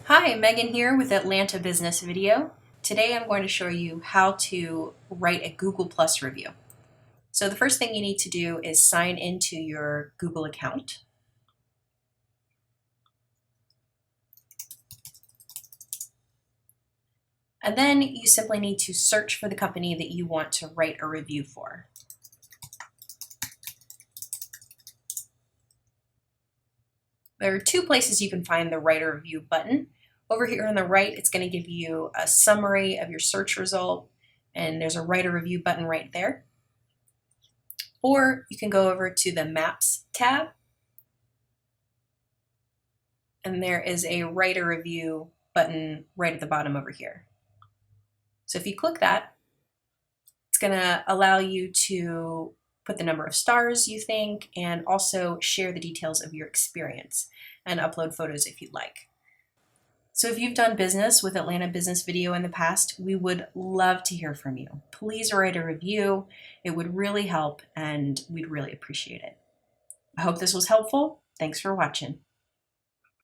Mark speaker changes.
Speaker 1: Hi, Megan here with Atlanta Business Video. Today I'm going to show you how to write a Google Plus review. So the first thing you need to do is sign into your Google account. And then you simply need to search for the company that you want to write a review for. There are two places you can find the Write a Review button. Over here on the right, it's going to give you a summary of your search result, and there's a Write a Review button right there. Or you can go over to the Maps tab, and there is a Write a Review button right at the bottom over here. So if you click that, it's going to allow you to put the number of stars you think and also share the details of your experience and upload photos if you'd like. So if you've done business with Atlanta Business Video in the past, we would love to hear from you. Please write a review. It would really help and we'd really appreciate it. I hope this was helpful. Thanks for watching.